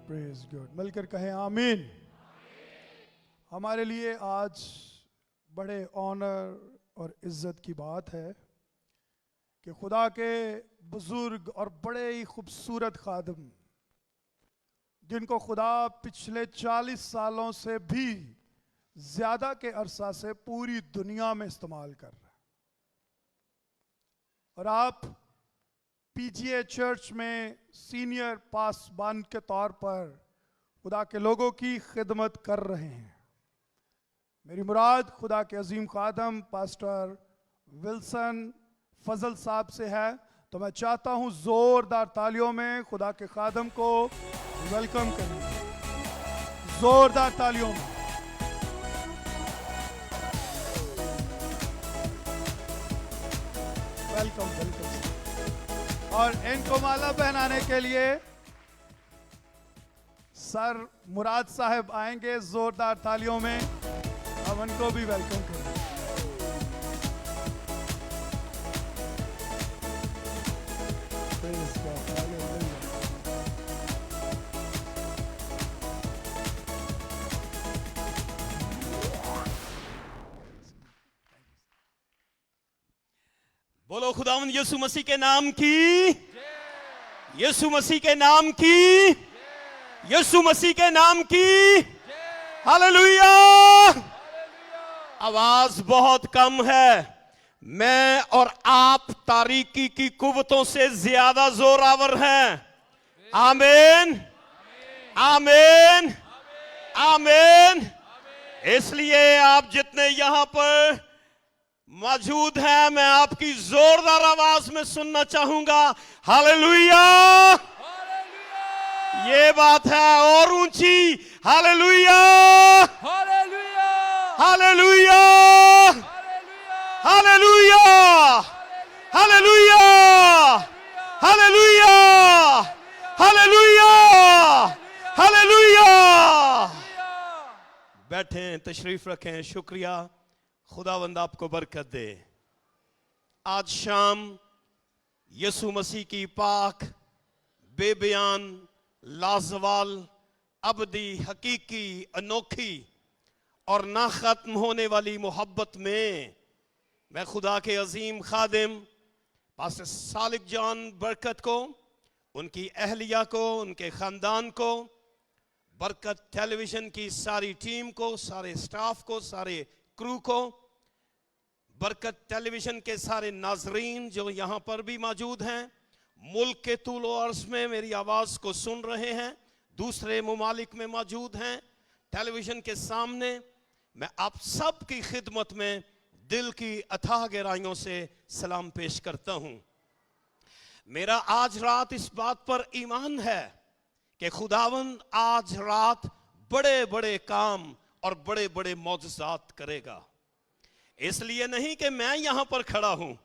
پریز God. مل کر کہیں آمین. ہمارے لیے آج بڑے آنر اور عزت کی بات ہے کہ خدا کے بزرگ اور بڑے ہی خوبصورت خادم جن کو خدا پچھلے 40 سالوں سے بھی زیادہ کے عرصہ سے پوری دنیا میں استعمال کر رہا ہے، اور آپ پی جی اے چرچ میں سینئر پاسبان کے طور پر خدا کے لوگوں کی خدمت کر رہے ہیں. میری مراد خدا کے عظیم خادم پاسٹر ولسن فضل صاحب سے ہے، تو میں چاہتا ہوں زوردار تالیوں میں خدا کے خادم کو ویلکم کریں. زوردار تالیوں میں. Welcome welcome. اور ان کو مالا پہنانے کے لیے سر مراد صاحب آئیں گے. زوردار تالیوں میں ہم ان کو بھی ویلکم کریں. بولو خداوند یسوع مسیح کے نام کی، یسوع مسیح کے نام کی، یسوع مسیح کے نام کی. ہاللویا. آواز بہت کم ہے. میں اور آپ تاریکی کی قوتوں سے زیادہ زور آور ہیں. آمین آمین آمین. اس لیے آپ جتنے یہاں پر موجود ہیں، میں آپ کی زوردار آواز میں سننا چاہوں گا. ہاللویا. یہ بات ہے اور اونچی. Hallelujah hallelujah hallelujah hallelujah hallelujah hallelujah hallelujah. بیٹھیں، تشریف رکھیں. شکریہ. خداوند آپ کو برکت دے. آج شام یسوع مسیح کی پاک، بے بیان، لازوال، ابدی، حقیقی، انوکھی اور نہ ختم ہونے والی محبت میں خدا کے عظیم خادم پاسٹر صالح جان برکت کو، ان کی اہلیہ کو، ان کے خاندان کو، برکت ٹیلی ویژن کی ساری ٹیم کو، سارے سٹاف کو، سارے کرو کو، برکت ٹیلی ویژن کے سارے ناظرین جو یہاں پر بھی موجود ہیں، ملک کے طول و عرض میں میری آواز کو سن رہے ہیں، دوسرے ممالک میں موجود ہیں ٹیلی ویژن کے سامنے، میں آپ سب کی خدمت میں دل کی اتھاہ گہرائیوں سے سلام پیش کرتا ہوں. میرا آج رات اس بات پر ایمان ہے کہ خداوند آج رات بڑے بڑے کام اور بڑے بڑے معجزات کرے گا. اس لیے نہیں کہ میں یہاں پر کھڑا ہوں،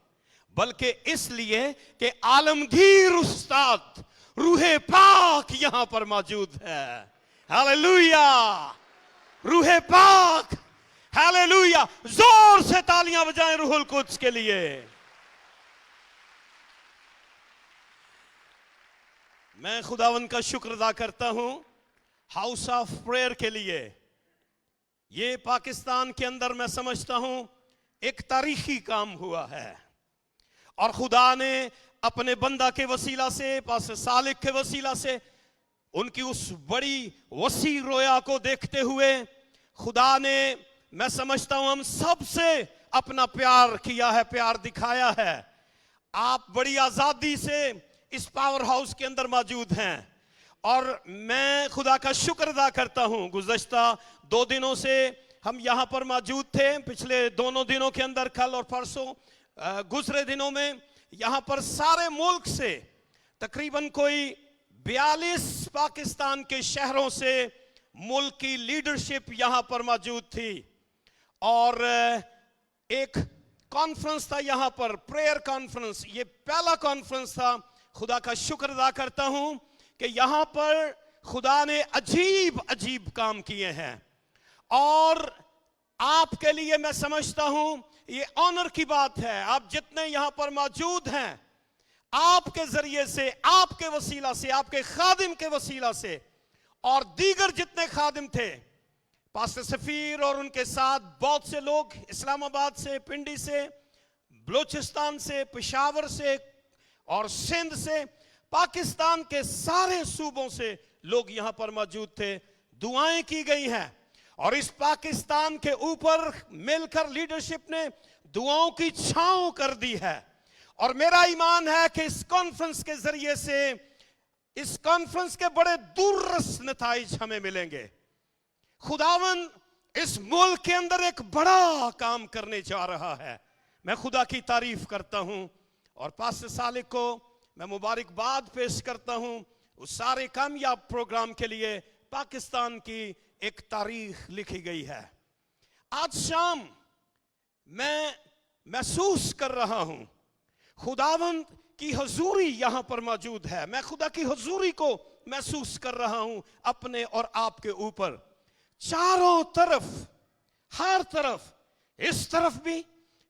بلکہ اس لیے کہ عالمگیر استاد روح پاک یہاں پر موجود ہے. ہاللویا. روح پاک. ہاللویا. زور سے تالیاں بجائیں روح القدس کے لیے. میں خداوند کا شکر ادا کرتا ہوں ہاؤس آف پریئر کے لیے. یہ پاکستان کے اندر میں سمجھتا ہوں ایک تاریخی کام ہوا ہے، اور خدا نے اپنے بندہ کے وسیلہ سے، پاسٹر صالح کے وسیلہ سے، ان کی اس بڑی وسیع رویا کو دیکھتے ہوئے خدا نے، میں سمجھتا ہوں، ہم سب سے اپنا پیار کیا ہے، پیار دکھایا ہے. آپ بڑی آزادی سے اس پاور ہاؤس کے اندر موجود ہیں، اور میں خدا کا شکر ادا کرتا ہوں. گزشتہ 2 دنوں سے ہم یہاں پر موجود تھے. پچھلے دونوں دنوں کے اندر، کل اور پرسوں، گزرے دنوں میں یہاں پر سارے ملک سے تقریباً کوئی 42 پاکستان کے شہروں سے ملک کی لیڈرشپ یہاں پر موجود تھی، اور ایک کانفرنس تھا یہاں پر، پریئر کانفرنس. یہ پہلا کانفرنس تھا. خدا کا شکر ادا کرتا ہوں کہ یہاں پر خدا نے عجیب عجیب کام کیے ہیں، اور آپ کے لیے میں سمجھتا ہوں یہ آنر کی بات ہے. آپ جتنے یہاں پر موجود ہیں، آپ کے ذریعے سے، آپ کے وسیلہ سے، آپ کے خادم کے وسیلہ سے और दीगर जितने खादिम थे, पास्टर सफीर और उनके साथ बहुत से लोग इस्लामाबाद से, पिंडी से, बलूचिस्तान से, पेशावर से और सिंध से, पाकिस्तान के सारे सूबों से लोग यहां पर मौजूद थे। दुआएं की गई हैं और इस पाकिस्तान के ऊपर मिलकर लीडरशिप ने दुआओं की छांव कर दी है। और मेरा ईमान है कि इस कॉन्फ्रेंस के जरिए से, इस कॉन्फ्रेंस के बड़े दूररस नताइज हमें मिलेंगे। खुदावन इस मुल्क के अंदर एक बड़ा काम करने जा रहा है। मैं खुदा की तारीफ करता हूं और पास्टर सालिक को मैं मुबारकबाद पेश करता हूं उस सारे कामयाब प्रोग्राम के लिए। पाकिस्तान की एक तारीख लिखी गई है। आज शाम मैं महसूस कर रहा हूं खुदावंद की हुजूरी यहां पर मौजूद है। मैं खुदा की हुजूरी को महसूस कर रहा हूं अपने और आपके ऊपर। चारों तरफ, हर तरफ, इस तरफ भी,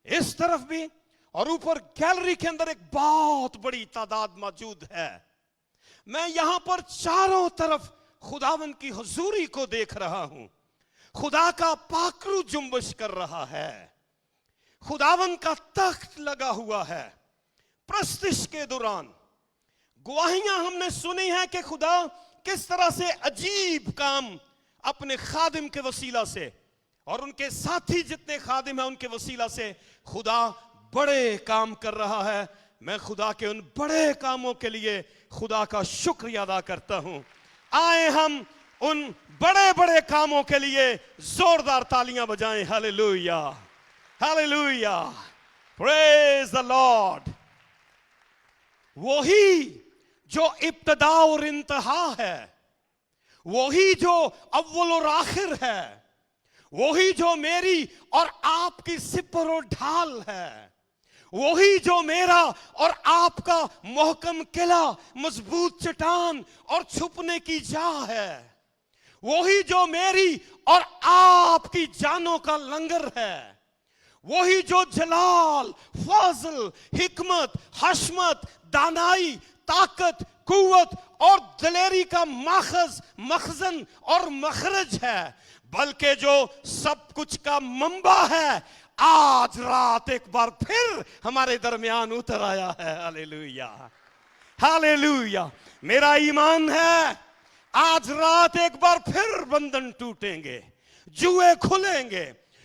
इस तरफ भी, और ऊपर गैलरी के अंदर एक बहुत बड़ी तादाद मौजूद है। मैं यहां पर चारों तरफ खुदावंद की हुजूरी को देख रहा हूं। खुदा का पाखरू जुम्बश कर रहा है। खुदावंद का तख्त लगा हुआ है। प्रस्तिश के दौरान गवाहियां हमने सुनी है कि खुदा किस तरह से अजीब काम अपने खादिम के वसीला से और उनके साथी जितने खादिम हैं उनके वसीला से खुदा बड़े काम कर रहा है। मैं खुदा के उन बड़े कामों के लिए खुदा का शुक्रिया अदा करता हूं। आए हम उन बड़े बड़े कामों के लिए जोरदार तालियां बजाएं। Hallelujah, hallelujah, praise the Lord. वही जो इब्तिदा और इंतहा है, वही जो अव्वल और आखिर है, वही जो मेरी और आपकी सिपर और ढाल है, वही जो मेरा और आपका मोहकम किला, मजबूत चट्टान और छुपने की जा है, वही जो मेरी और आपकी जानों का लंगर है, वही जो जलाल, फजल, हिकमत, हशमत, दानाई, ताकत, कुव्वत और दलेरी का माखज, मखजन और मखरज है, बल्कि जो सब कुछ का मंबा है, आज रात एक बार फिर हमारे दरमियान उतर आया है। Hallelujah, hallelujah. मेरा ईमान है आज रात एक बार फिर बंधन टूटेंगे, जुए खुलेंगे,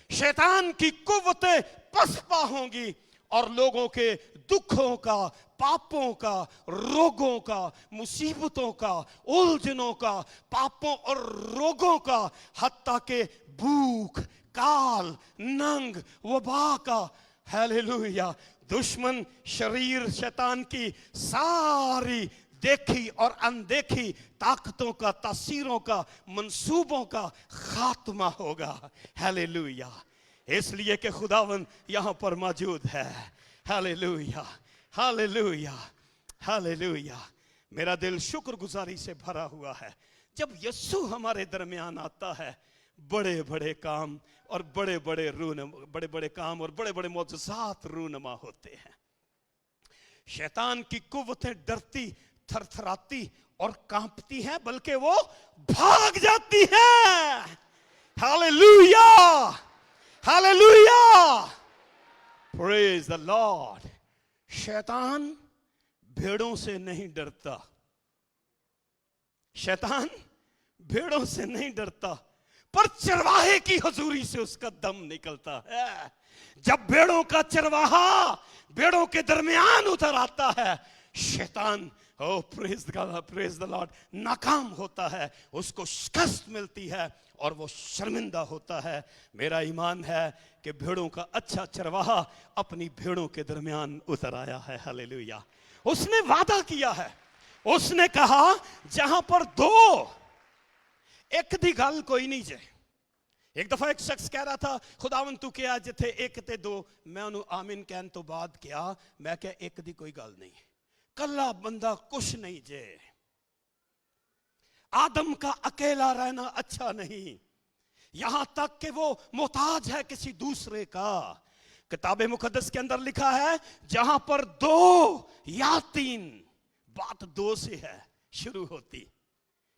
शैतान की कुव्वतें पसपा होंगी और लोगों के दुखों का, पापों का, रोगों का, मुसीबतों का, उलझनों का, पापों और रोगों का, हत्ता के भूख, काल, नंग, वबा का, हालेलुया, दुश्मन शरीर शैतान की सारी देखी और अनदेखी ताकतों का, तासीरों का, मंसूबों का खात्मा होगा। हालेलुया। इसलिए कि खुदावन यहां पर मौजूद है। Hallelujah, hallelujah, hallelujah. मेरा दिल शुक्रगुजारी से भरा हुआ है। जब यीशु हमारे दरमियान आता है, बड़े बड़े काम और बड़े बड़े काम और बड़े बड़े मौजज़ात रूनमा होते हैं। शैतान की कुव्वतें डरती, थरथराती और कांपती हैं, बल्कि वो भाग जाती हैं। Hallelujah, hallelujah, praise the Lord. शैतान भेड़ों से नहीं डरता, शैतान भेड़ों से नहीं डरता, पर चरवाहे की हुजूरी से उसका दम निकलता है। जब भेड़ों का चरवाहा भेड़ों के दरमियान उतर आता है, शैतान, ओ प्रेज द लॉर्ड, नाकाम होता है, उसको शिकस्त मिलती है और वो शर्मिंदा होता है। मेरा ईमान है कि भेड़ों का अच्छा चरवाहा अपनी भेड़ों के दरमियान उतर आया है। हालेलुया। उसने वादा किया है, उसने कहा जहां पर दो, एक दी गल कोई नहीं जे। एक दफा एक शख्स कह रहा था, खुदावन तू क्या जिथे एक ते दो, मैं उन्होंने आमीन कहने तो बाद क्या, मैं क्या एक दी कोई गल नहीं, कला बंदा कुछ नहीं जे। आदम का अकेला रहना अच्छा नहीं, यहां तक कि वो मोहताज है किसी दूसरे का। किताब मुकद्दस के अंदर लिखा है, जहां पर दो या तीन, बात दो से है शुरू होती,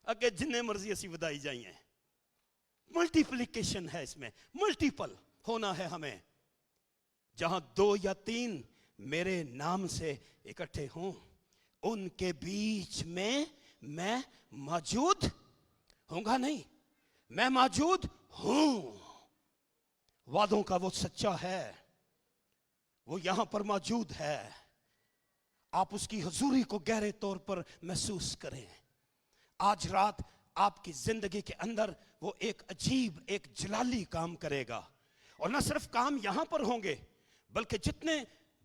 अगे जिन्ने मर्जी असी वधाई जाइए, मल्टीप्लिकेशन है इसमें, मल्टीपल होना है हमें। जहां 2 या 3 मेरे नाम से इकट्ठे हों, उनके बीच में मैं मौजूद होऊंगा। नहीं, मैं मौजूद हूं। वादों का वो सच्चा है, वो यहां पर मौजूद है। आप उसकी हुजूरी को गहरे तौर पर महसूस करें। आज रात आपकी जिंदगी के अंदर वो एक अजीब, एक जलाली काम करेगा। और ना सिर्फ काम यहां पर होंगे, बल्कि जितने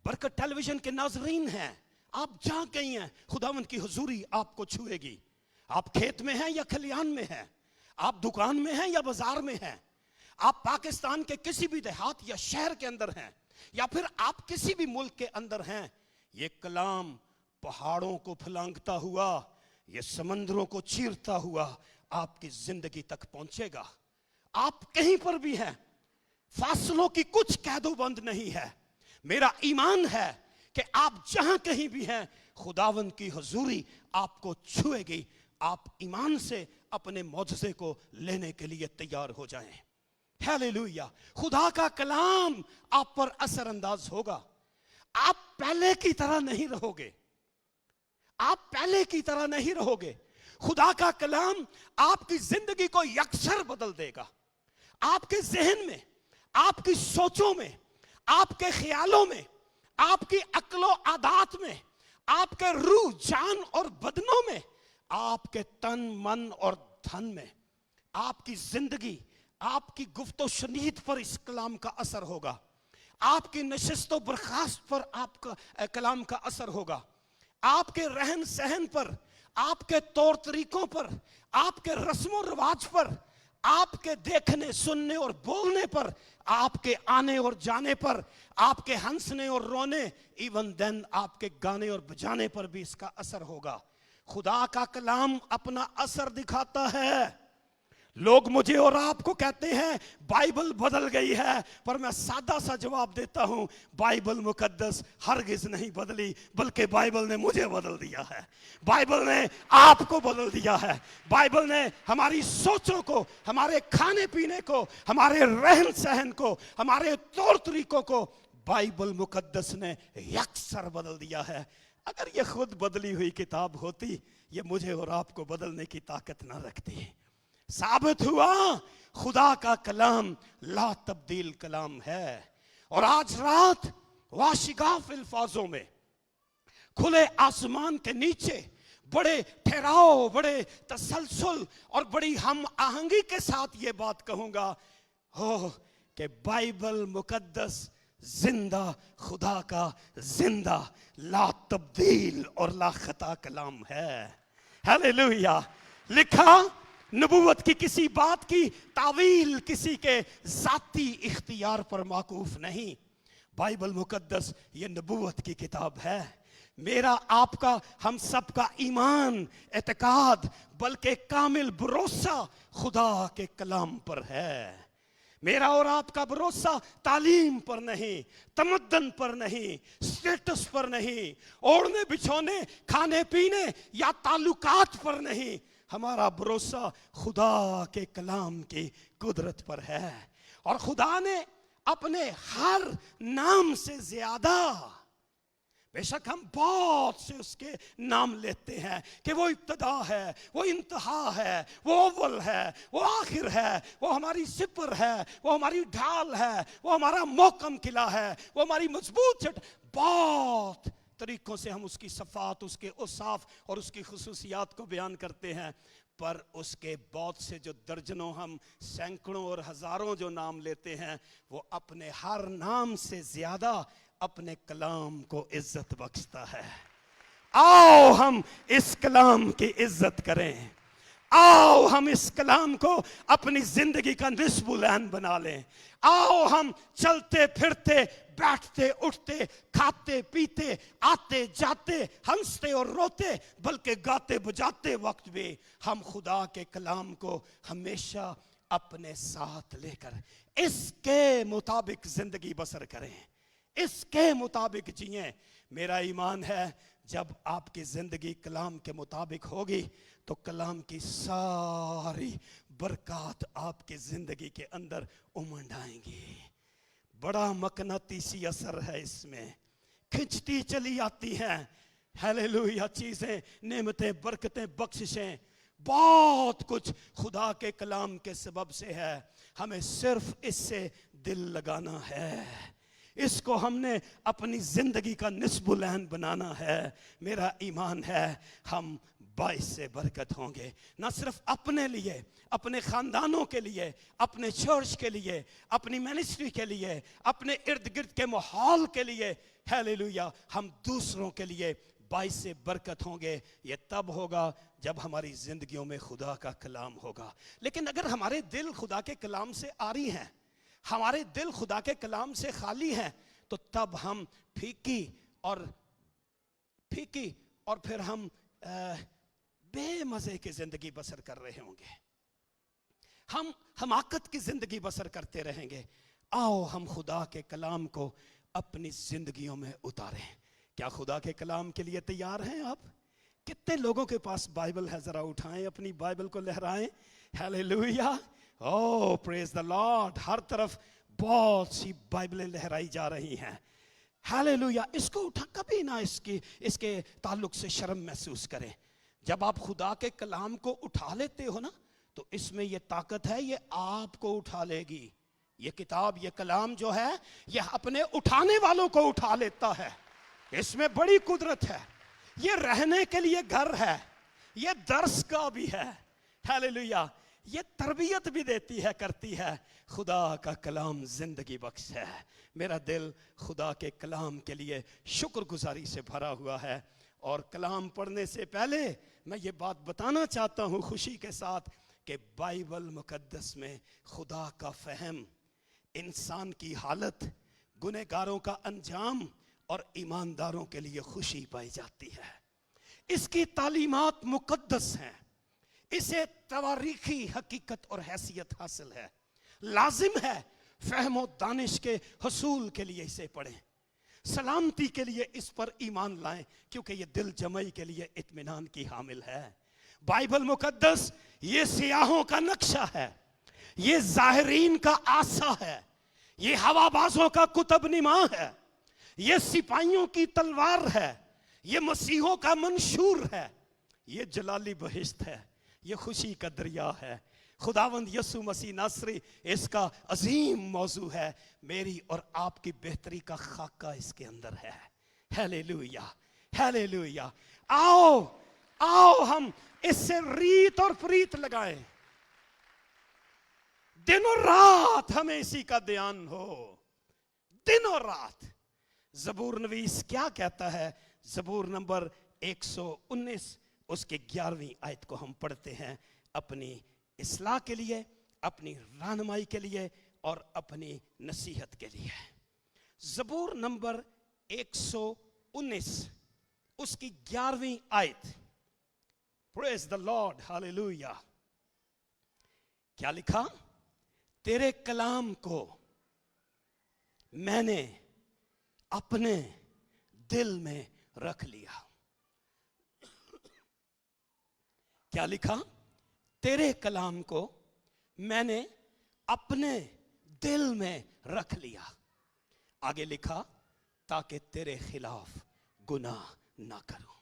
बरकत टेलीविजन के नाजरीन हैं, आप जहां कहीं हैं, खुदावंद की हुजूरी आपको छुएगी। आप खेत में हैं या खलियान में हैं, आप दुकान में हैं या बाजार में हैं, आप पाकिस्तान के किसी भी देहात या शहर के अंदर हैं, या फिर आप किसी भी मुल्क के अंदर हैं, ये कलाम पहाड़ों को फलांगता हुआ, ये समंदरों को चीरता हुआ आपकी जिंदगी तक पहुंचेगा। आप कहीं पर भी हैं, फासलों की कुछ कैदोबंद नहीं है। मेरा ईमान है कि आप जहां कहीं भी हैं, खुदावंद की हुजूरी आपको छुएगी। आप ईमान से अपने मौजज़े को लेने के लिए तैयार हो जाएं। हालेलुया। खुदा का कलाम आप पर असर अंदाज होगा। आप पहले की तरह नहीं रहोगे, आप पहले की तरह नहीं रहोगे। खुदा का कलाम आपकी जिंदगी को यकसर बदल देगा। आपके जहन में, आपकी सोचों में, आपके ख्यालों में, आपकी अक्लो आदात में, आपके रूह, जान और बदनों में, आपके तन, मन और धन में, आपकी जिंदगी, आपकी गुफ्तो शनीद पर इस कलाम का असर होगा। आपकी नशिस्तो बर्खास्त पर आपका कलाम का असर होगा। आपके रहन सहन पर, आपके तौर तरीकों पर, आपके रस्मों रिवाज पर, आपके देखने, सुनने और बोलने पर, आपके आने और जाने पर, आपके हंसने और रोने, इवन देन आपके गाने और बजाने पर भी इसका असर होगा। खुदा का कलाम अपना असर दिखाता है। लोग मुझे और आपको कहते हैं बाइबल बदल गई है, पर मैं सादा सा जवाब देता हूं, बाइबल मुकद्दस हरगिज नहीं बदली, बल्कि बाइबल ने मुझे बदल दिया है, बाइबल ने आपको बदल दिया है। बाइबल ने हमारी सोचों को, हमारे खाने पीने को, हमारे रहन सहन को, हमारे तौर तरीकों को बाइबल मुकद्दस ने यकसर बदल दिया है। अगर ये खुद बदली हुई किताब होती, ये मुझे और आपको बदलने की ताकत ना रखती। साबित हुआ खुदा का कलाम ला तब्दील कलाम है। और आज रात वाशिगाफ अल्फाजों में, खुले आसमान के नीचे, बड़े ठहराव, बड़े तसलसल और बड़ी हम आहंगी के साथ ये बात कहूंगा हो कि बाइबल मुकद्दस जिंदा, खुदा का जिंदा, ला तब्दील और ला खता कलाम है। हालेलुया। लिखा नबूवत की किसी बात की तावील किसी के जाती इख्तियार पर माकूफ नहीं। बाइबल मुकद्दस ये नबूवत की किताब है। मेरा, आपका, हम सब का ईमान, एतकाद, बल्कि कामिल भरोसा खुदा के कलाम पर है। मेरा और आपका भरोसा तालीम पर नहीं, तमद्दन पर नहीं, स्टेटस पर नहीं, ओढ़ने बिछोने, खाने पीने या ताल्लुकात पर नहीं। हमारा भरोसा खुदा के कलाम की कुदरत पर है। और खुदा ने अपने हर नाम से ज्यादा, बेशक हम बहुत से उसके नाम लेते हैं कि वो इब्तदा है, वो इंतहा है, वो अव्वल है, वो आखिर है, वो हमारी सिपर है, वो हमारी ढाल है, वो हमारा मोहकम किला है, वो हमारी मजबूत छत। बहुत तरीकों से हम उसकी सफ़ात, उसके औसाफ और उसकी खुसूसियात को बयान करते हैं। पर उसके बहुत से जो दर्जनों, हम सैकड़ों और हजारों जो नाम लेते हैं, वो अपने हर नाम से ज्यादा अपने कलाम को इज्जत बख्शता है। आओ हम इस कलाम की इज्जत करें। आओ हम इस कलाम को अपनी जिंदगी का निस्बुलैन बना लें। आओ हम चलते फिरते, बैठते उठते, खाते पीते, आते जाते, हंसते और रोते, बल्कि गाते बजाते वक्त भी हम खुदा के कलाम को हमेशा अपने साथ लेकर इसके मुताबिक जिंदगी बसर करें, इसके मुताबिक जिएं। میرا ایمان ہے جب آپ کی زندگی کلام کے مطابق ہوگی تو کلام کی ساری برکات آپ کی زندگی کے اندر امنڈ آئیں گی. بڑا مقناطیسی اثر ہے اس میں, کھنچتی چلی آتی ہیں ہیلیلویا چیزیں, نعمتیں, برکتیں, بخششیں, بہت کچھ خدا کے کلام کے سبب سے ہے. ہمیں صرف اس سے دل لگانا ہے, اس کو ہم نے اپنی زندگی کا نصب العین بنانا ہے. میرا ایمان ہے ہم باعث سے برکت ہوں گے, نہ صرف اپنے لیے, اپنے خاندانوں کے لیے, اپنے چرچ کے لیے, اپنی منسٹری کے لیے, اپنے ارد گرد کے ماحول کے لیے. ہیلیلویا, ہم دوسروں کے لیے باعث سے برکت ہوں گے. یہ تب ہوگا جب ہماری زندگیوں میں خدا کا کلام ہوگا. لیکن اگر ہمارے دل خدا کے کلام سے عاری ہیں, ہمارے دل خدا کے کلام سے خالی ہیں, تو تب ہم پھیکی اور پھر ہم بے مزے کی زندگی بسر کر رہے ہوں گے, ہم حماقت کی زندگی بسر کرتے رہیں گے. آؤ ہم خدا کے کلام کو اپنی زندگیوں میں اتاریں. کیا خدا کے کلام کے لیے تیار ہیں آپ؟ کتنے لوگوں کے پاس بائبل ہے؟ ذرا اٹھائیں اپنی بائبل کو, لہرائیں. ہیلیلویا, او پریز دا لارڈ. ہر طرف بہت سی بائبلیں لہرائی جا رہی ہیں. ہیلیلویا, اس کو اٹھا, کبھی نہ اس کے تعلق سے شرم محسوس کریں. جب آپ خدا کے کلام کو اٹھا لیتے ہو نا, تو اس میں یہ طاقت ہے, یہ آپ کو اٹھا لے گی. یہ کتاب, یہ کلام جو ہے, یہ اپنے اٹھانے والوں کو اٹھا لیتا ہے. اس میں بڑی قدرت ہے. یہ رہنے کے لیے گھر ہے, یہ درس کا بھی ہے. ہیلیلویا, یہ تربیت بھی دیتی ہے, کرتی ہے. خدا کا کلام زندگی بخش ہے. میرا دل خدا کے کلام کے لیے شکر گزاری سے بھرا ہوا ہے. اور کلام پڑھنے سے پہلے میں یہ بات بتانا چاہتا ہوں خوشی کے ساتھ کہ بائبل مقدس میں خدا کا فہم, انسان کی حالت, گنہگاروں کا انجام اور ایمانداروں کے لیے خوشی پائی جاتی ہے. اس کی تعلیمات مقدس ہیں, اسے تواریخی حقیقت اور حیثیت حاصل ہے. لازم ہے فہم و دانش کے حصول کے لیے اسے پڑھیں, سلامتی کے لیے اس پر ایمان لائیں, کیونکہ یہ دل جمعی کے لیے اطمینان کی حامل ہے. بائبل مقدس یہ سیاحوں کا نقشہ ہے, یہ ظاہرین کا آسا ہے, یہ ہوا بازوں کا قطب نما ہے, یہ سپاہیوں کی تلوار ہے, یہ مسیحوں کا منشور ہے, یہ جلالی بہشت ہے, یہ خوشی کا دریا ہے. خداوند یسوع مسیح ناصری اس کا عظیم موضوع ہے. میری اور آپ کی بہتری کا خاکہ اس کے اندر ہے. Hallelujah, hallelujah. آؤ ہم اس سے ریت اور پریت لگائیں, دن اور رات ہمیں اسی کا دھیان ہو, دن اور رات. زبور نویس کیا کہتا ہے؟ زبور نمبر 119 اس کے 11ویں آیت کو ہم پڑھتے ہیں اپنی اصلاح کے لیے, اپنی رہنمائی کے لیے اور اپنی نصیحت کے لیے. زبور نمبر 119 اس کی 11ویں آیت. پریز دا لارڈ, ہاللیلویا. کیا لکھا؟ تیرے کلام کو میں نے اپنے دل میں رکھ لیا. کیا لکھا؟ تیرے کلام کو میں نے اپنے دل میں رکھ لیا. آگے لکھا, تاکہ تیرے خلاف گناہ نہ کروں.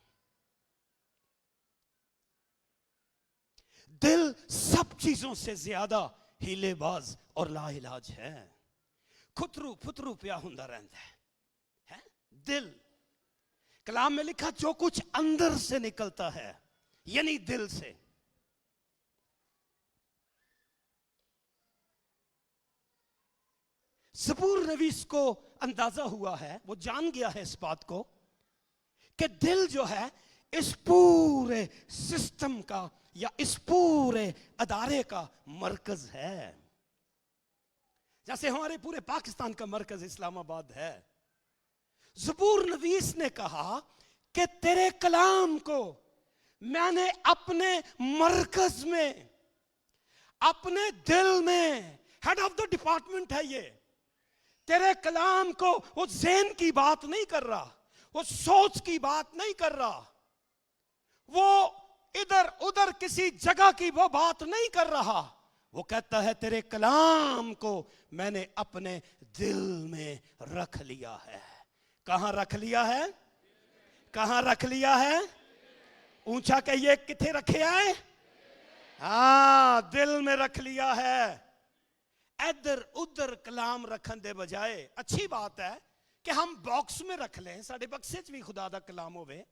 دل سب چیزوں سے زیادہ ہیلے باز اور لا علاج ہے. کھترو پھترو پیا ہوندا رہندا ہے دل. کلام میں لکھا جو کچھ اندر سے نکلتا ہے, یعنی دل سے. زبور نویس کو اندازہ ہوا ہے, وہ جان گیا ہے اس بات کو کہ دل جو ہے اس پورے سسٹم کا یا اس پورے ادارے کا مرکز ہے. جیسے ہمارے پورے پاکستان کا مرکز اسلام آباد ہے. زبور نویس نے کہا کہ تیرے کلام کو میں نے اپنے مرکز میں, اپنے دل میں, ہیڈ آف دا ڈپارٹمنٹ ہے یہ. تیرے کلام کو وہ ذہن کی بات نہیں کر رہا, وہ سوچ کی بات نہیں کر رہا, وہ ادھر ادھر کسی جگہ کی وہ بات نہیں کر رہا. وہ کہتا ہے تیرے کلام کو میں نے اپنے دل میں رکھ لیا ہے. کہاں رکھ لیا ہے؟ کہاں رکھ لیا ہے؟ اونچا کہیے, کتھے رکھے ہیں؟ ہاں, دل میں رکھ لیا ہے. ادھر ادھر کلام رکھن دے بجائے اچھی بات ہے کہ ہم باکس میں رکھ لیں, ساڈے بکسے چ بھی خدا دا کلام ہوئے,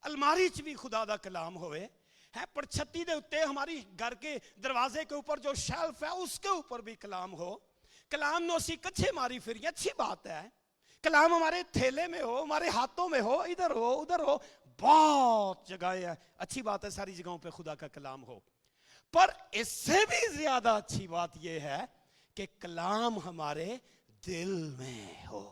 الماری چ بھی خدا دا کلام ہوئے ہے, پر چھتی دے اتے ہماری گھر کے دروازے کے اوپر جو شیلف ہے اس کے اوپر بھی کلام ہو. کلام نو اسی کچھے ماری پھر, اچھی بات ہے. کلام ہمارے تھیلے میں ہو, ہمارے ہاتھوں میں ہو, ادھر ہو ادھر ہو, بہت جگہیں ہیں, اچھی بات ہے ساری جگہوں پہ خدا کا کلام ہو. پر اس سے بھی زیادہ اچھی بات یہ ہے کہ کلام ہمارے دل میں ہو.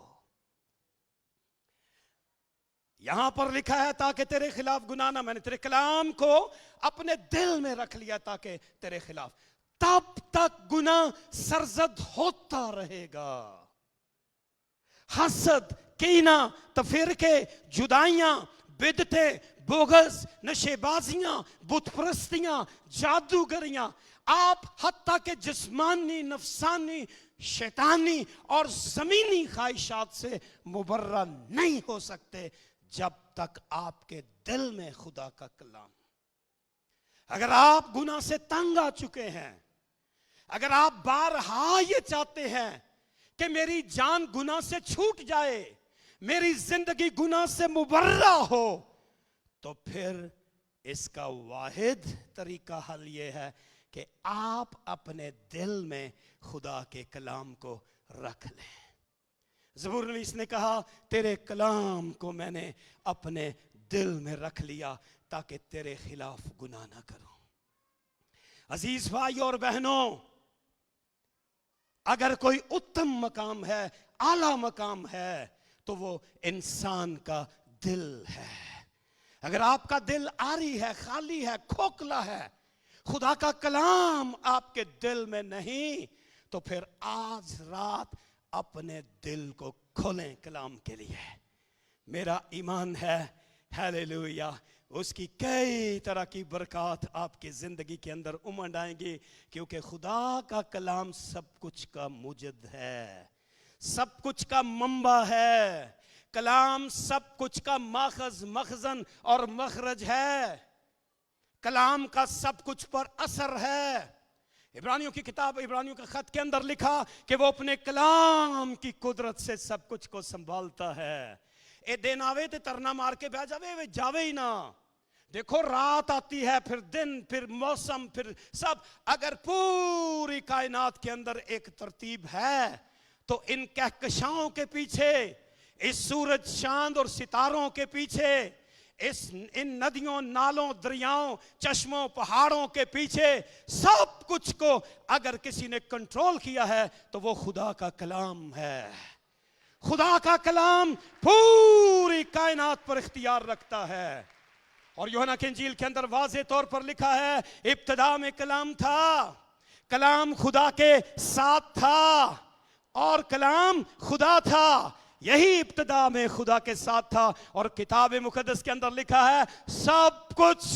یہاں پر لکھا ہے تاکہ تیرے خلاف گناہ نہ, میں نے تیرے کلام کو اپنے دل میں رکھ لیا تاکہ تیرے خلاف, تب تک گناہ سرزد ہوتا رہے گا. حسد, کینہ, تفرقے, جدائیاں, بدعتیں, بغض, نشے بازیاں, بت پرستیاں, جادوگریاں, آپ حتیٰ کہ جسمانی, نفسانی, شیطانی اور زمینی خواہشات سے مبرہ نہیں ہو سکتے جب تک آپ کے دل میں خدا کا کلام. اگر آپ گناہ سے تنگ آ چکے ہیں, اگر آپ بارہا یہ چاہتے ہیں کہ میری جان گناہ سے چھوٹ جائے, میری زندگی گناہ سے مبرہ ہو, تو پھر اس کا واحد طریقہ حل یہ ہے کہ آپ اپنے دل میں خدا کے کلام کو رکھ لیں. زبور نویس نے کہا تیرے کلام کو میں نے اپنے دل میں رکھ لیا تاکہ تیرے خلاف گناہ نہ کروں. عزیز بھائی اور بہنوں, اگر کوئی اتم مقام ہے, اعلیٰ مقام ہے, تو وہ انسان کا دل ہے. اگر آپ کا دل عاری ہے, خالی ہے, کھوکھلا ہے, خدا کا کلام آپ کے دل میں نہیں, تو پھر آج رات اپنے دل کو کھولیں کلام کے لیے. میرا ایمان ہے, ہیلیلویا, اس کی کئی طرح کی برکات آپ کی زندگی کے اندر امنڈ آئیں گی, کیونکہ خدا کا کلام سب کچھ کا موجد ہے, سب کچھ کا منبع ہے. کلام سب کچھ کا ماخذ, مخزن اور مخرج ہے. کلام کا سب کچھ پر اثر ہے. عبرانیوں کی کتاب, عبرانیوں کا خط کے اندر لکھا کہ وہ اپنے کلام کی قدرت سے سب کچھ کو سنبھالتا ہے. اے دن آوے تے ترنا مار کے بہ جاوے, وہ جاوے ہی نہ. دیکھو رات آتی ہے, پھر دن, پھر موسم, پھر سب. اگر پوری کائنات کے اندر ایک ترتیب ہے تو ان کہکشاؤں کے پیچھے, اس سورج, چاند اور ستاروں کے پیچھے, ان ندیوں, نالوں, دریاؤں, چشموں, پہاڑوں کے پیچھے, سب کچھ کو اگر کسی نے کنٹرول کیا ہے تو وہ خدا کا کلام ہے. خدا کا کلام پوری کائنات پر اختیار رکھتا ہے. اور یوحنا کی انجیل کے اندر واضح طور پر لکھا ہے ابتدا میں کلام تھا, کلام خدا کے ساتھ تھا, اور کلام خدا تھا. یہی ابتدا میں خدا کے ساتھ تھا. اور کتاب مقدس کے اندر لکھا ہے سب کچھ,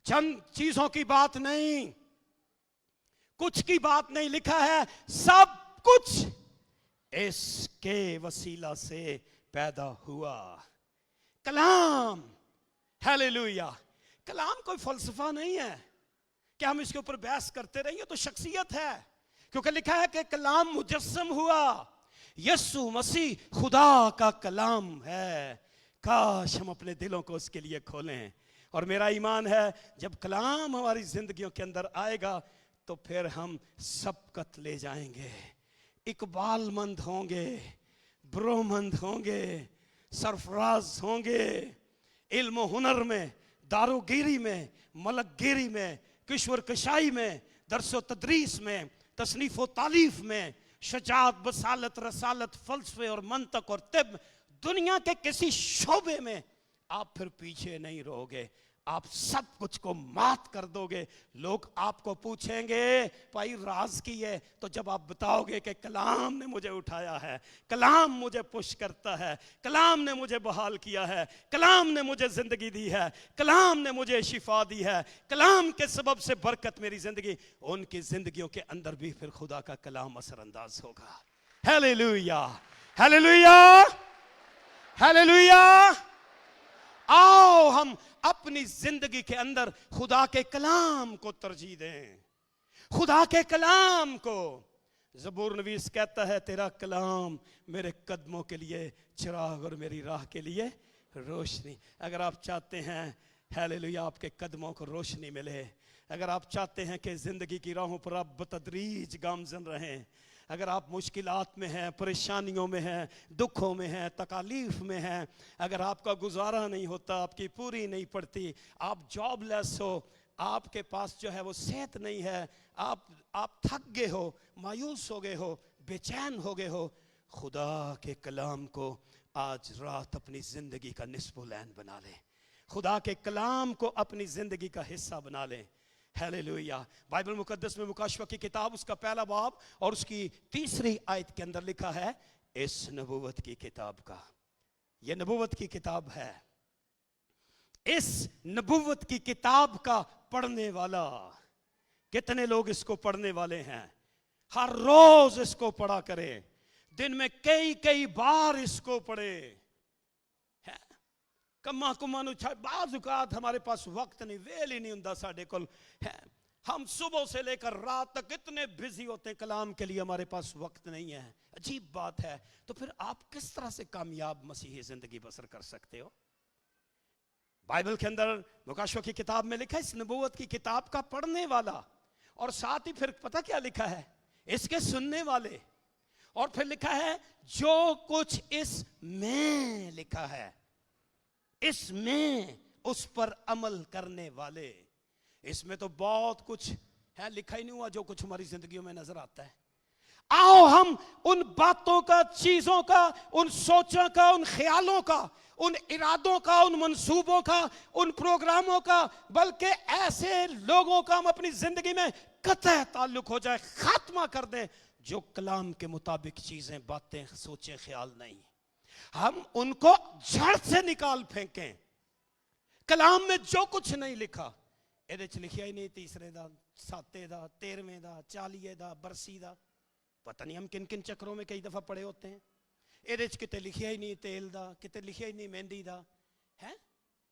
چند چیزوں کی بات نہیں, کچھ کی بات نہیں, لکھا ہے سب کچھ اس کے وسیلہ سے پیدا ہوا. کلام, ہیلیلویا. کلام کوئی فلسفہ نہیں ہے کہ ہم اس کے اوپر بحث کرتے رہیں, یہ تو شخصیت ہے. کیونکہ لکھا ہے کہ کلام مجسم ہوا. یسوع مسیح خدا کا کلام ہے. کاش ہم اپنے دلوں کو اس کے لیے کھولیں. اور میرا ایمان ہے جب کلام ہماری زندگیوں کے اندر آئے گا تو پھر ہم سبقت لے جائیں گے, اقبال مند ہوں گے, برومند ہوں گے, سرفراز ہوں گے. علم و ہنر میں, داروگیری میں, ملک گیری میں, کشور کشائی میں, درس و تدریس میں, تصنیف و تالیف میں, شجاعت, بصالت, رسالت, فلسفے اور منطق اور طب, دنیا کے کسی شعبے میں آپ پھر پیچھے نہیں رہو گے. आप सब कुछ को मात कर दोगे। लोग आपको पूछेंगे भाई राज की है, तो जब आप बताओगे कि कलाम ने मुझे उठाया है, कलाम मुझे पुश करता है, कलाम ने मुझे बहाल किया है, कलाम ने मुझे जिंदगी दी है, कलाम ने मुझे शिफा दी है, कलाम के सबब से बरकत मेरी जिंदगी, उनकी जिंदगियों के अंदर भी फिर खुदा का कलाम असरअंदाज होगा। Hallelujah, hallelujah, hallelujah. आओ हम अपनी जिंदगी के अंदर खुदा के कलाम को तरजीह दें, खुदा के कलाम को। ज़बूर नवीस कहता है तेरा कलाम मेरे कदमों के लिए चिराग और मेरी राह के लिए रोशनी। अगर आप चाहते हैं हालेलुया आपके कदमों को रोशनी मिले, अगर आप चाहते हैं कि जिंदगी की राहों पर आप बतदरीज गामजन रहें, अगर आप मुश्किलात में हैं, परेशानियों में हैं, दुखों में हैं, तकालीफ में हैं, अगर आपका गुजारा नहीं होता, आपकी पूरी नहीं पड़ती, आप जॉबलेस हो, आपके पास जो है वो सेहत नहीं है, आप थक गए हो, मायूस हो गए हो, बेचैन हो गए हो, खुदा के कलाम को आज रात अपनी ज़िंदगी का निस्फ़-उल-ऐन बना लें, खुदा के कलाम को अपनी ज़िंदगी का हिस्सा बना लें। हालेलुया। बाइबल मुकद्दस में मुकाशवा की किताब उसका पहला बाब और उसकी 3री आयत के अंदर लिखा है इस नबूवत की किताब का, यह नबूवत की किताब है, इस नबूवत की किताब का पढ़ने वाला, कितने लोग इसको पढ़ने वाले हैं? हर रोज इसको पढ़ा करें, दिन में कई कई बार इसको पढ़े। कम्मा कुम्मा बाज़ हमारे पास वक्त नहीं, वेल ही नहीं होता साढ़े कोल। हम सुबह से लेकर रात तक इतने बिजी होते हैं, कलाम के लिए हमारे पास वक्त नहीं है। अजीब बात है। तो फिर आप किस तरह से कामयाब मसीही जिंदगी बसर कर सकते हो? बाइबल के अंदर मुकाशवा की किताब में लिखा है इस नबूवत की किताब का पढ़ने वाला, और साथ ही फिर पता क्या लिखा है, इसके सुनने वाले, और फिर लिखा है जो कुछ इसमें लिखा है, इसमें उस पर अमल करने वाले। इसमें तो बहुत कुछ है, लिखा ही नहीं हुआ जो कुछ हमारी जिंदगियों में नजर आता है। आओ हम उन बातों का, चीजों का, उन सोचों का, उन ख्यालों का, उन इरादों का, उन मंसूबों का, उन प्रोग्रामों का, बल्कि ऐसे लोगों का हम अपनी जिंदगी में कतई ताल्लुक हो जाए, खात्मा कर दें जो कलाम के मुताबिक चीजें, बातें, सोचे, ख्याल नहीं, हम उनको जड़ से निकाल फेंकें। कलाम में जो कुछ नहीं लिखा, ਇਹਦੇ ਚ लिखिया ही नहीं 3रे दा, 7 दा, 13वें दा, 40 दा, बरसी दा, पता नहीं हम किन किन चक्रों में कई दफा पड़े होते हैं। ਇਹਦੇ ਚ किते लिखिया ही नहीं तेल दा, किते लिखिया ही नहीं मेहंदी दा, है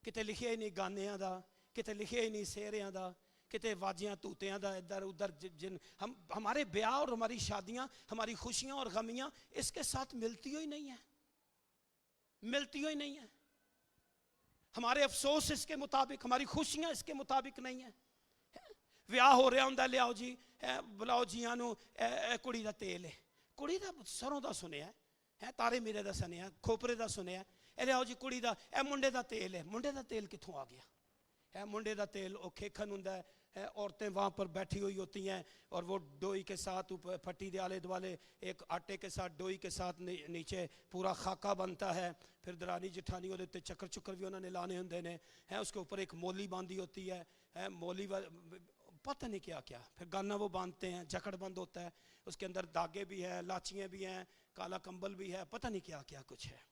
किते लिखिया ही नहीं गानियां दा, किते लिखिया ही नहीं सेहरियां दा, किते वाजियां तूतियां दा, इधर उधर जिन हम हमारे ब्याह और हमारी शादियां, हमारी खुशियां और गमियां इसके साथ मिलती ही नहीं है, मिलती ही नहीं है। हमारे अफसोस इसके मुताबिक, हमारी खुशियां इसके मुताबिक नहीं है। ਵਿਆਹ ਹੋ ਰਿਹਾ ਹੁੰਦਾ, ਲਿਆਓ ਜੀ ਬੁਲਾਓ ਜੀਆਂ ਨੂੰ, ਕੁੜੀ ਦਾ ਤੇਲ ਹੈ, ਕੁੜੀ ਦਾ ਸਰੋਂ ਦਾ ਸੁਨਿਆ ਹੈ, ਤਾਰੇ ਮੀਰੇ ਦਾ ਸੁਨਿਆ, ਖੋਪਰੇ ਦਾ ਸੁਨਿਆ, ਇਹ ਲਿਆਓ ਜੀ ਕੁੜੀ ਦਾ, ਇਹ ਮੁੰਡੇ ਦਾ ਤੇਲ ਹੈ। ਮੁੰਡੇ ਦਾ ਤੇਲ ਕਿੱਥੋਂ ਆ ਗਿਆ? है मुंडे का तेल वो खेखन हुंदा है, औरतें वहाँ पर बैठी हुई होती हैं और वो डोई के साथ ऊपर फट्टी के आले दुआले एक आटे के साथ, डोई के साथ नीचे पूरा खाका बनता है। फिर दरानी जिठानी वो चक्कर चुक्कर भी उन्होंने लाने होंगे ने, है उसके ऊपर एक मोली बांधी होती है, मोली पता नहीं क्या क्या, फिर गाना वो बांधते हैं, जकड़ बंद होता है, उसके अंदर धागे भी है, लाचियाँ भी हैं, काला कंबल भी है, पता नहीं क्या क्या कुछ है।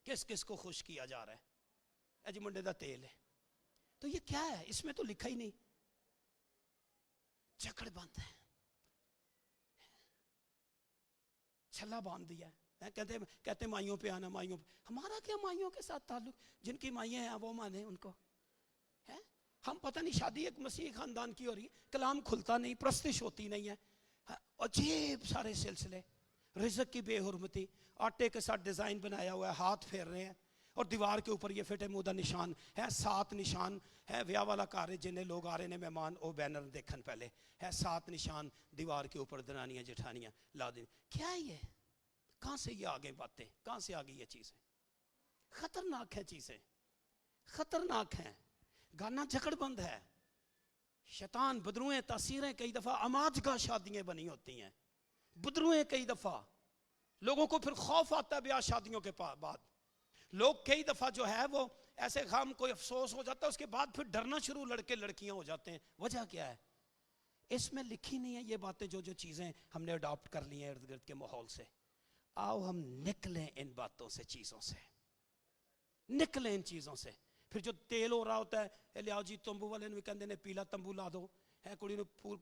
किस किस को खुश किया जा रहा है? जी मुंडे का तेल है। तो ये क्या है? इसमें तो लिखा ही नहीं, जकड़ बंद है, छल्ला बांध दिया है। कहते माइयों पे आना, माइयों पे। हमारा क्या माइयों के साथ ताल्लुक? जिनकी माइयां हैं वो माने उनको, है हम पता नहीं। शादी एक मसीही खानदान की हो रही है, कलाम खुलता नहीं, प्रस्तिश होती नहीं है, अजीब सारे सिलसिले, रिज़्क की बेहुरमती, आटे के साथ डिजाइन बनाया हुआ है, हाथ फेर रहे हैं, और दीवार के ऊपर ये फिटे मुंह दा निशान है, 7 निशान है। ब्याह वाला घर है, जिन्हें लोग आ रहे ने मेहमान, वो बैनर देखन पहले है, 7 निशान दीवार के ऊपर, दरानियां जेठानियां ला दी। क्या है ये? कहां से ये आ गई बातें? कहां से आ गई ये चीजें? खतरनाक है चीजें, खतरनाक है। गाना जकड़बंद है। शैतान बदरुएं, तासीरें कई दफा अमाजगा शादियां बनी होती हैं, बदरुएं कई दफा। लोगों को फिर खौफ आता है ब्याह शादियों के बाद। लोग कई दफा जो है वो ایسے غم کوئی افسوس ہو جاتا ہے, اس کے بعد پھر ڈرنا شروع لڑکے لڑکیاں ہو جاتے ہیں. وجہ کیا ہے؟ اس میں لکھی نہیں ہے یہ باتیں جو چیزیں ہم نے اڈاپٹ کر لی ہیں ارد گرد کے ماحول سے. آؤ ہم نکلیں ان باتوں سے, چیزوں سے نکلیں ان چیزوں سے. پھر جو تیل ہو رہا ہوتا ہے, لیاؤ جی تمبو والے نے بھی کہندے نے پیلا تمبو لا دو, ہے کڑی نو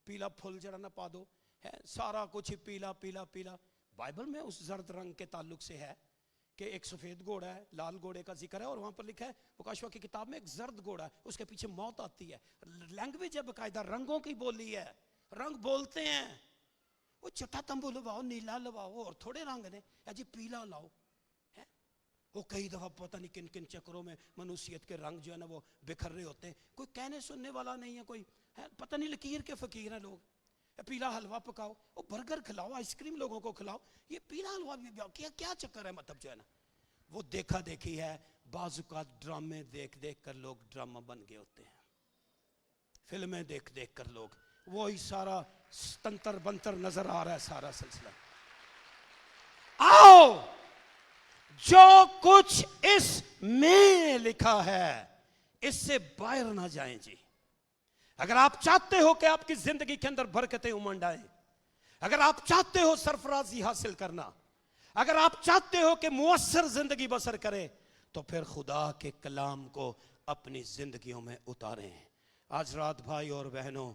پیلا پھول جڑا نہ پا دو, ہے سارا کچھ پیلا پیلا پیلا. بائبل میں اس زرد رنگ کے تعلق سے ہے کہ ایک سفید گھوڑا ہے, لال گھوڑے کا ذکر ہے, اور وہاں پر لکھا ہے مکاشفہ کی کتاب میں ایک زرد گھوڑا ہے, اس کے پیچھے موت آتی ہے. لینگویج ہے باقاعدہ, رنگوں کی بولی ہے, رنگ بولتے ہیں. وہ چٹا تمبو لواؤ, نیلا لواؤ, اور تھوڑے رنگ نے جی پیلا لاؤ. وہ کئی دفعہ پتہ نہیں کن کن چکروں میں منوسیت کے رنگ جو ہے نا وہ بکھر رہے ہوتے ہیں, کوئی کہنے سننے والا نہیں ہے, کوئی ہے پتہ نہیں لکیر کے فقیر ہیں لوگ. پیلا حلوہ پکاؤ, وہ برگر کھلاؤ, آئس کریم لوگوں کو کھلاؤ, یہ پیلا حلوہ بھی کیا چکر ہے, مطلب جو ہے نا وہ دیکھا دیکھی ہے. بعض اوقات ڈرامے دیکھ دیکھ کر لوگ ڈرامہ بن گئے ہوتے ہیں, فلمیں دیکھ دیکھ کر لوگ وہی سارا تنتر بنتر نظر آ رہا ہے سارا سلسلہ. آؤ جو کچھ اس میں لکھا ہے اس سے باہر نہ جائیں جی. اگر آپ چاہتے ہو کہ آپ کی زندگی کے اندر برکتیں امنڈ آئیں, اگر آپ چاہتے ہو سرفرازی حاصل کرنا, اگر آپ چاہتے ہو کہ مؤثر زندگی بسر کرے, تو پھر خدا کے کلام کو اپنی زندگیوں میں اتاریں. آج رات بھائی اور بہنوں,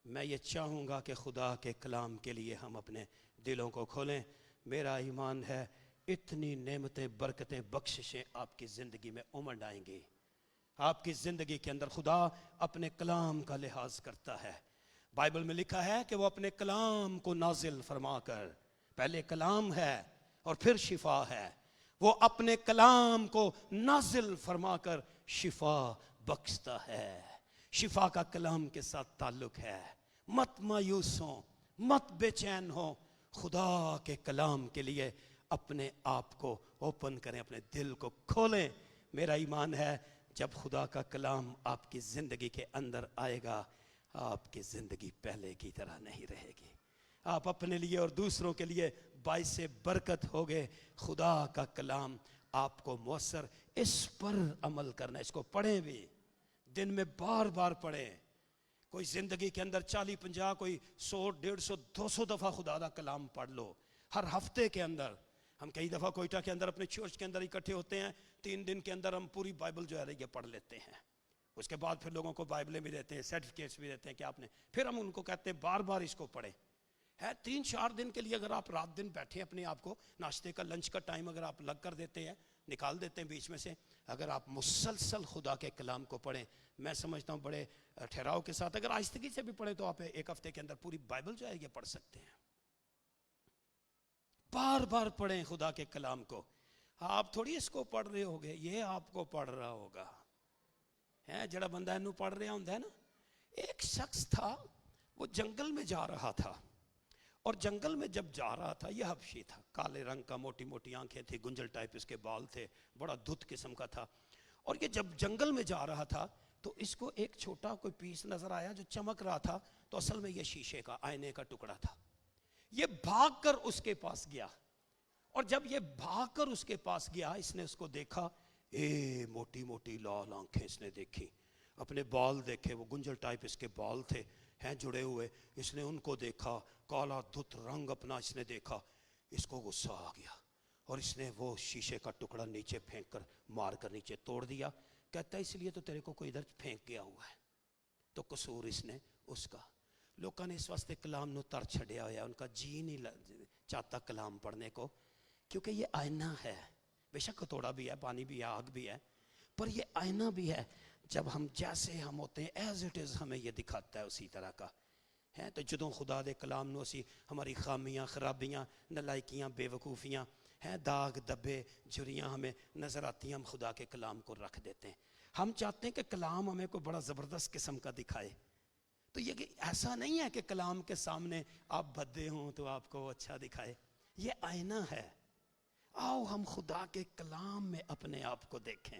میں یہ چاہوں گا کہ خدا کے کلام کے لیے ہم اپنے دلوں کو کھولیں. میرا ایمان ہے اتنی نعمتیں, برکتیں, بخششیں آپ کی زندگی میں امنڈ آئیں گی. آپ کی زندگی کے اندر خدا اپنے کلام کا لحاظ کرتا ہے. بائبل میں لکھا ہے کہ وہ اپنے کلام کو نازل فرما کر, پہلے کلام ہے اور پھر شفا ہے, وہ اپنے کلام کو نازل فرما کر شفا بخشتا ہے. شفا کا کلام کے ساتھ تعلق ہے. مت مایوس ہوں, مت بے چین ہوں, خدا کے کلام کے لیے اپنے آپ کو اوپن کریں, اپنے دل کو کھولیں. میرا ایمان ہے جب خدا کا کلام آپ کی زندگی کے اندر آئے گا, آپ کی زندگی پہلے کی طرح نہیں رہے گی. آپ اپنے لیے اور دوسروں کے لیے باعث برکت ہوگے. خدا کا کلام آپ کو مؤثر, اس پر عمل کرنا, اس کو پڑھیں بھی, دن میں بار بار پڑھیں. کوئی زندگی کے اندر 40-50 کوئی 100-150-200 دفعہ خدا کا کلام پڑھ لو ہر ہفتے کے اندر. ہم کئی دفعہ کوئٹہ کے اندر اپنے چرچ کے اندر اکٹھے ہوتے ہیں, 3 دن کے اندر ہم پوری بائبل جو ہے یہ پڑھ لیتے ہیں. اس کے بعد پھر لوگوں کو بائبلیں بھی دیتے ہیں, سرٹیفکیٹس بھی دیتے ہیں کہ آپ نے, پھر ہم ان کو کہتے ہیں بار بار اس کو پڑھیں. ہے 3-4 دن کے لیے اگر آپ رات دن بیٹھے اپنے آپ کو, ناشتے کا لنچ کا ٹائم اگر آپ لگ کر دیتے ہیں, نکال دیتے ہیں بیچ میں سے, اگر آپ مسلسل خدا کے کلام کو پڑھیں, میں سمجھتا ہوں بڑے ٹھہراؤ کے ساتھ, اگر آہستگی سے بھی پڑھیں تو آپ ایک ہفتے کے اندر پوری بائبل جو ہے یہ پڑھ سکتے ہیں. بار بار پڑھیں خدا کے کلام کو. آپ تھوڑی اس کو پڑھ رہے ہوگے, یہ آپ کو پڑھ رہا ہوگا. ہے جڑا بندہ انہوں پڑھ رہا ہوتا ہے نا. ایک شخص تھا, وہ جنگل میں جا رہا تھا, اور جنگل میں جب جا رہا تھا, یہ حبشی تھا, کالے رنگ کا, موٹی موٹی آنکھیں تھی, گنجل ٹائپ اس کے بال تھے, بڑا دھت قسم کا تھا. اور یہ جب جنگل میں جا رہا تھا تو اس کو ایک چھوٹا کوئی پیس نظر آیا جو چمک رہا تھا, تو اصل میں یہ شیشے کا, آئینے کا ٹکڑا تھا. یہ بھاگ کر اس کے پاس گیا, اور جب یہ بھاگ کر اس کے پاس گیا, اس نے اس کو دیکھا, موٹی موٹی لال آنکھیں اس نے دیکھی, اپنے بال دیکھے, وہ گنجل ٹائپ اس کے بال تھے, ہیں جڑے ہوئے, اس نے ان کو دیکھا, کالا دھت رنگ اپنا اس نے دیکھا. اس کو غصہ آ گیا, اور اس نے وہ شیشے کا ٹکڑا نیچے پھینک کر, مار کر نیچے توڑ دیا. کہتا ہے اس لیے تو تیرے کو کوئی ادھر پھینک گیا ہوا ہے, تو قصور اس نے اس کا. لوگوں نے اس واسطے کلام نو تر چھڑیا ہوا, ان کا جی نہیں چاہتا کلام پڑھنے کو, کیونکہ یہ آئینہ ہے. بے شک تھوڑا بھی ہے, پانی بھی ہے, آگ بھی ہے, پر یہ آئینہ بھی ہے. جب ہم جیسے ہم ہوتے ہیں ایز اٹ از ہمیں یہ دکھاتا ہے اسی طرح کا ہے. تو جدوں خدا دے کلام نو اسی ہماری خامیاں, خرابیاں, نلائکیاں, بے وقوفیاں ہیں, داغ دبے جھریاں ہمیں نظر آتی ہیں, ہم خدا کے کلام کو رکھ دیتے ہیں. ہم چاہتے ہیں کہ کلام ہمیں کوئی بڑا زبردست قسم کا دکھائے. تو یہ کہ ایسا نہیں ہے کہ کلام کے سامنے آپ بھدے ہوں تو آپ کو اچھا دکھائے, یہ آئینہ ہے. آؤ ہم خدا کے کلام میں اپنے آپ کو دیکھیں,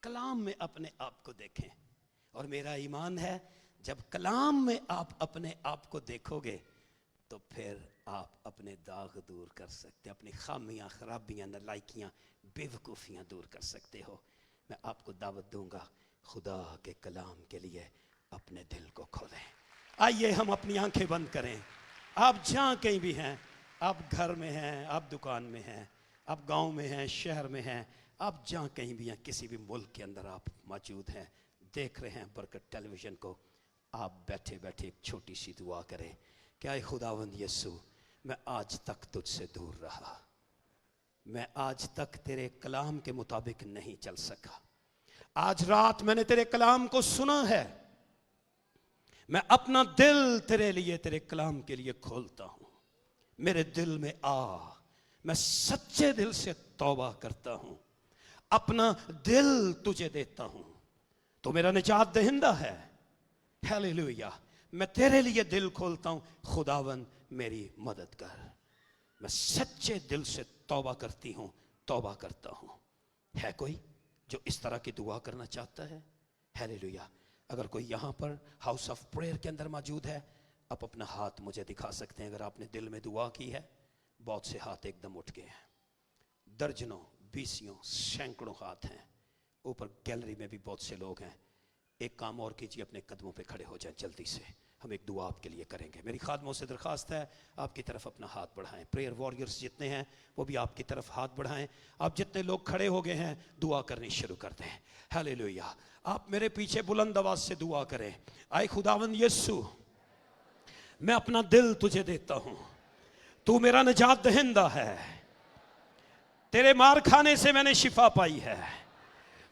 کلام میں اپنے آپ کو دیکھیں. اور میرا ایمان ہے جب کلام میں آپ اپنے آپ کو دیکھو گے تو پھر आप अपने दाग दूर कर सकते, अपनी खामियां, खराबियां, नालायकियां, बेवकूफ़ियां दूर कर सकते हो। मैं आपको दावत दूंगा, खुदा के कलाम के लिए अपने दिल को खोलें। आइए हम अपनी आंखें बंद करें। आप जहाँ कहीं भी हैं, आप घर में हैं, आप दुकान में हैं, आप गांव में हैं, शहर में हैं, आप जहाँ कहीं भी हैं, किसी भी मुल्क के अंदर आप मौजूद हैं, देख रहे हैं बरकत टेलीविज़न को, आप बैठे बैठे एक छोटी सी दुआ करें कि आए खुदावंद यीशु, मैं आज तक तुझसे दूर रहा, मैं आज तक तेरे कलाम के मुताबिक नहीं चल सका। आज रात मैंने तेरे कलाम को सुना है, मैं अपना दिल तेरे लिए, तेरे कलाम के लिए खोलता हूं। मेरे दिल में आ, मैं सच्चे दिल से तौबा करता हूं, अपना दिल तुझे देता हूं, तो मेरा निजात दहिंदा है। हालेलुया, मैं तेरे लिए दिल खोलता हूं, खुदावन मेरी मदद कर। मैं सच्चे दिल से तौबा करती हूं, तौबा करता हूं। है कोई जो इस तरह की दुआ करना चाहता है? हालेलुया। अगर कोई यहाँ पर हाउस ऑफ प्रेयर के अंदर मौजूद है, आप अपना हाथ मुझे दिखा सकते हैं। अगर आपने दिल में दुआ की है, बहुत से हाथ एकदम उठ गए हैं, दर्जनों, बीसियों, सैकड़ों हाथ हैं। ऊपर गैलरी में भी बहुत से लोग हैं। एक काम और कीजिए, अपने कदमों पे खड़े हो जाएं जल्दी से, हम एक दुआ आपके लिए करेंगे। मेरी खादमों से दरखास्त है, आपकी तरफ अपना हाथ बढ़ाएं। प्रेयर वॉरियर्स जितने हैं वो भी आपकी तरफ हाथ बढ़ाएं। आप जितने लोग खड़े हो गए हैं, दुआ करनी शुरू कर दें। हालेलुया। आप मेरे पीछे बुलंद आवाज से दुआ करें। आए खुदावंद यीशु, मैं अपना दिल तुझे देता हूं, तू मेरा निजात दहिंदा है, तेरे मार खाने से मैंने शिफा पाई है।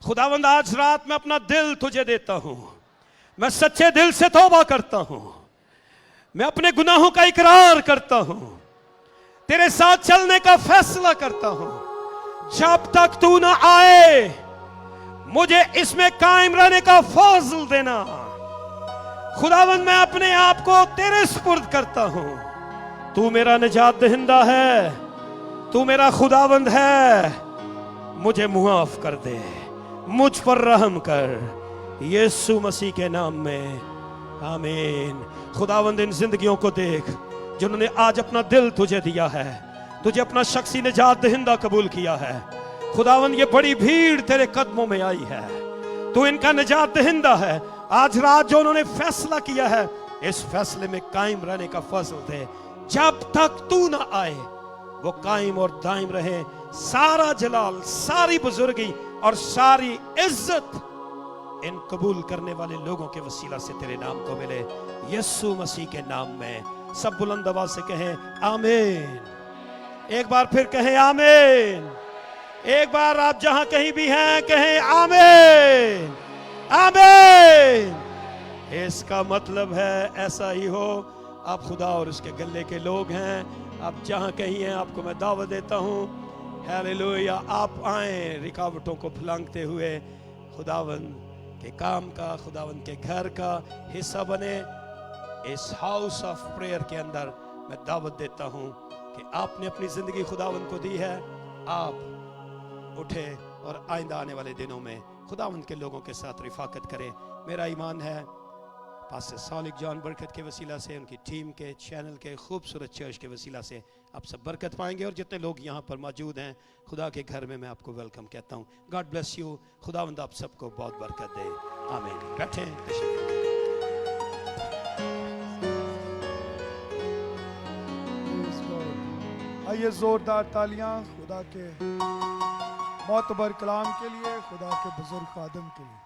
खुदावंद आज रात मैं अपना दिल तुझे देता हूं, मैं सच्चे दिल से तौबा करता हूं, मैं अपने गुनाहों का इकरार करता हूं, तेरे साथ चलने का फैसला करता हूं। जब तक तू ना आए, मुझे इसमें कायम रहने का फजल देना। खुदावंद मैं अपने आप को तेरे सुपुर्द करता हूं, तू मेरा निजात दहिंदा है, तू मेरा खुदावंद है। मुझे मुआफ कर दे, मुझ पर रहम कर, यीशु मसीह के नाम में, आमीन। खुदावंद इन जिंदगियों को देख जिन्होंने आज अपना दिल तुझे दिया है, तुझे अपना शख्सी निजात दहिंदा कबूल किया है। खुदावंद ये बड़ी भीड़ तेरे कदमों में आई है, तू इनका निजात दहिंदा है। आज रात जो उन्होंने फैसला किया है, इस फैसले में कायम रहने का फजल दे। जब तक तू ना आए वो कायम और दायम रहे। सारा जलाल, सारी बुजुर्गी और सारी इज्जत इन कबूल करने वाले लोगों के वसीला से तेरे नाम को मिले, यीशु मसीह के नाम में। सब बुलंद आवाज से कहें आमीन। एक बार फिर कहें आमीन। एक बार आप जहां कहीं भी हैं कहें आमीन, आमीन। इसका मतलब है ऐसा ही हो। आप खुदा और उसके गले के लोग हैं। आप जहां कहीं हैं, आपको मैं दावत देता हूं, हालेलुया, आप आए रुकावटों को फलांगते हुए खुदावंद के काम का, खुदावंद के घर का हिस्सा बने। इस हाउस ऑफ प्रेयर के अंदर मैं दावत देता हूं कि आपने अपनी जिंदगी खुदावंद को दी है। आप उठे और आइंदा आने वाले दिनों में खुदावंद के लोगों के साथ रिफाकत करें। मेरा ईमान है पास्टर सालिक जॉन बरकत के वसीला से, उनकी टीम के, चैनल के, खूबसूरत चर्च के वसीला से आप सब बरकत पाएंगे। और जितने लोग यहाँ पर मौजूद हैं, खुदा के घर में मैं आपको वेलकम कहता हूँ। God bless you. खुदावंद आप सबको बहुत बरकत दे। आमीन। बैठें। आइए जोरदार तालियां खुदा के मोतबर कलाम के लिए, खुदा के बुजुर्ग खादम के लिए।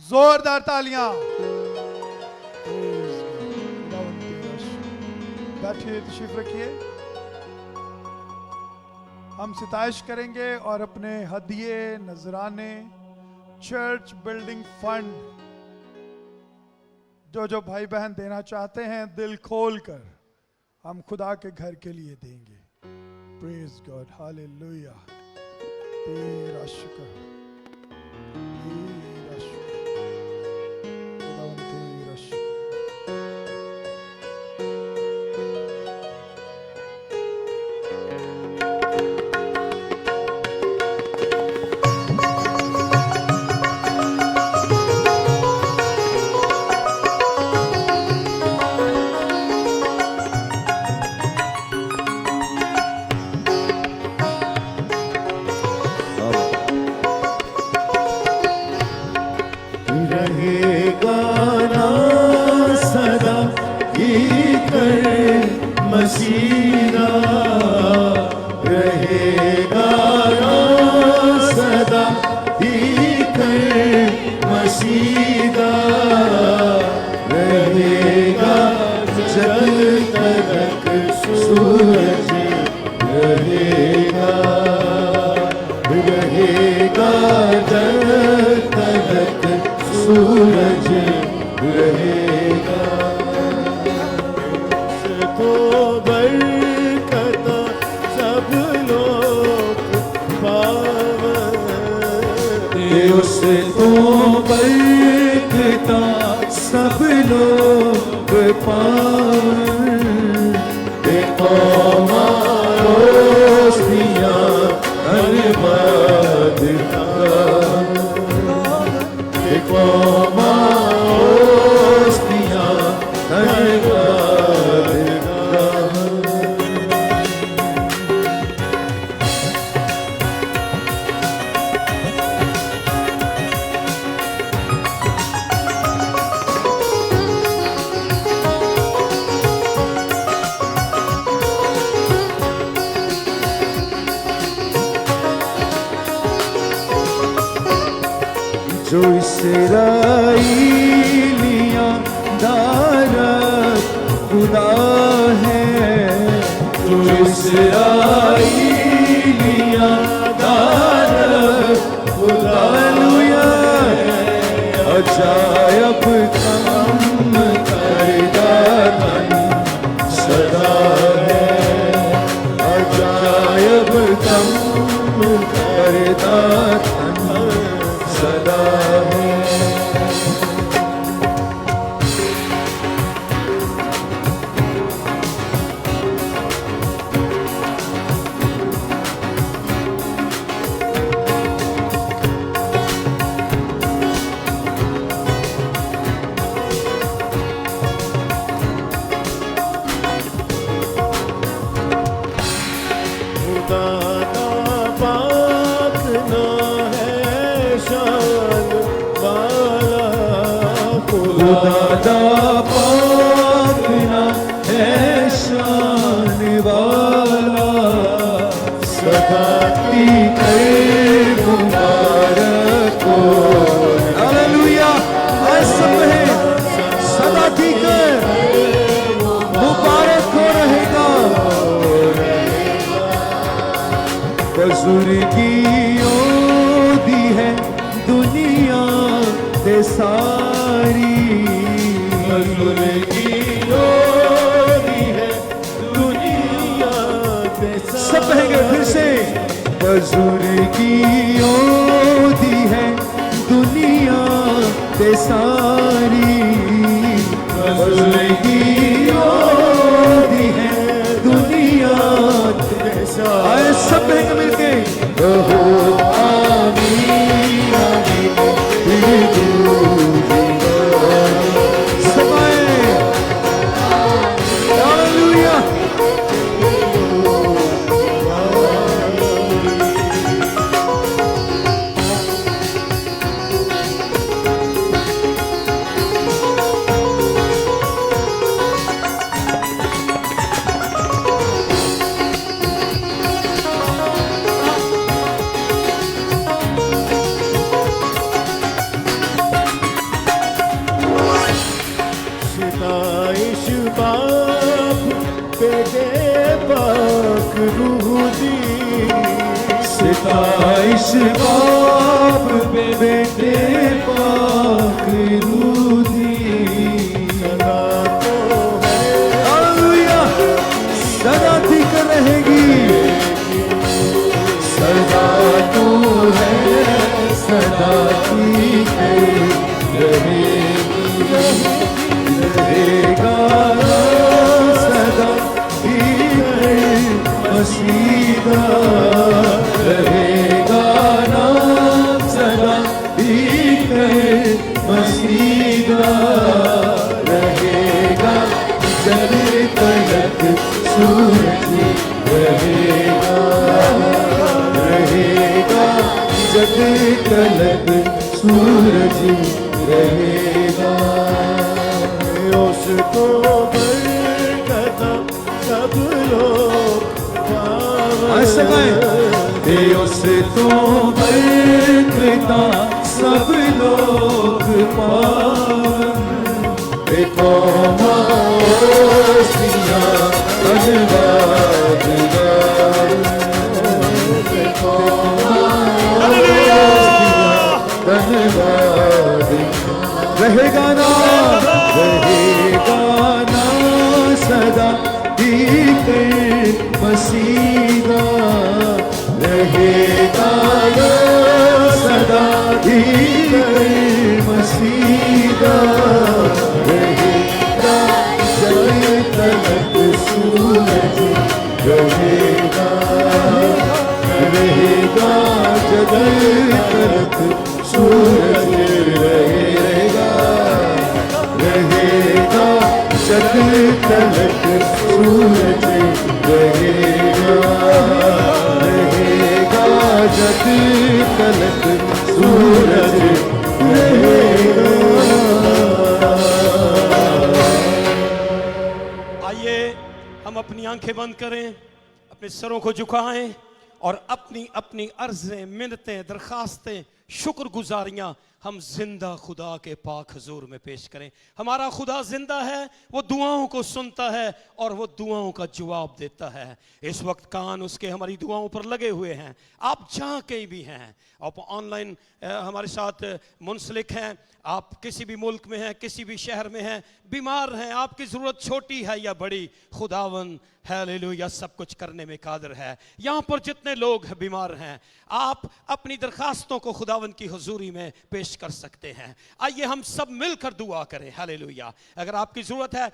जोरदार तालियां। बैठिए, तशरीफ रखिए। हम सिताइश करेंगे और अपने हदिये, नजराने, चर्च बिल्डिंग फंड जो भाई बहन देना चाहते हैं, दिल खोल कर हम खुदा के घर के लिए देंगे। Praise God, hallelujah. तेरा शुक्र, तेरा शुक्र, खुदावंद तेरा शुक्र। सूरज रहेगा। उसको बरकता सब लोग पावन, उसको बरकता सब लोग पावन। देखो रोशनियाँ धन्यवाद का, देखो रोशनियाँ धन्यवाद का। जो इसराइलियाँ दारत खुदा है, जो इसराइलियाँ दारत खुदा है। अजायब काम करता धन सदा है, अजायब काम करता धन सदा है। खुदा पाक ना है शान वाला, सदा की कर मुबारक हो। हालेलुया। आज सब है सदा की कर मुबारक हो रहेगा। बुजुर्गियों दी है दुनिया दे सारी, सब कहेंगे फिर से। बुजुर्गियों दी है दुनिया ते सारी, बुजुर्गियों दी है दुनिया ते सारी। आए सब कहेंगे मिलके कहो आमीन आमीन। सब आए हालेलुया। सिताइश बाप बेटे पाक रूह दी, सदा तो है हालेलुया, सदा ठीक रहेगी, सदा तो है सदा ठीक रहेगा, सदा ठीक मसीहा रहेगा नाम, सदा ठीक मसीहा रहेगा, जब तक सूरज रहेगा, रहेगा जब तक सूरज रहेगा। उसको बरकता सब लोग उससे तो बरकता सब लोग पावन, देखो मासिया धन्यवाद देखो धन्यवाद रहेगा। ना सदा दीकर मसीदा, रहेगा ना सदा दीकर मसीदा, रहेगा जल तलक सूरज, रहेगा रहेगा जल तलक सूरज, रहेगा रहेगा जल तलक सूरज, रहेगा रहेगा जल तलक सूरज, रहेगा। आइए हम अपनी आंखें बंद करें, अपने सरों को झुकाएं और अपनी अपनी अर्ज़ें, मिन्नतें, दरखास्तें, शुक्रगुजारियां हम जिंदा खुदा के पाक हुजूर में पेश करें। हमारा खुदा जिंदा है, वो दुआओं को सुनता है और वो दुआओं का जवाब देता है। इस वक्त कान उसके हमारी दुआओं पर लगे हुए हैं। आप जहाँ कहीं भी हैं, आप ऑनलाइन हमारे साथ मुंसलिक हैं, आप किसी भी मुल्क में हैं, किसी भी शहर में हैं, बीमार हैं, आपकी ज़रूरत छोटी है या बड़ी, खुदावन हालेलुया सब कुछ करने में कादिर है। यहाँ पर जितने लोग बीमार हैं, आप अपनी दरखास्तों को खुदावन की हुजूरी में पेश कर सकते हैं। आइए हम सब मिलकर दुआ करें। हालेलुया। अगर आपकी ज़रूरत है,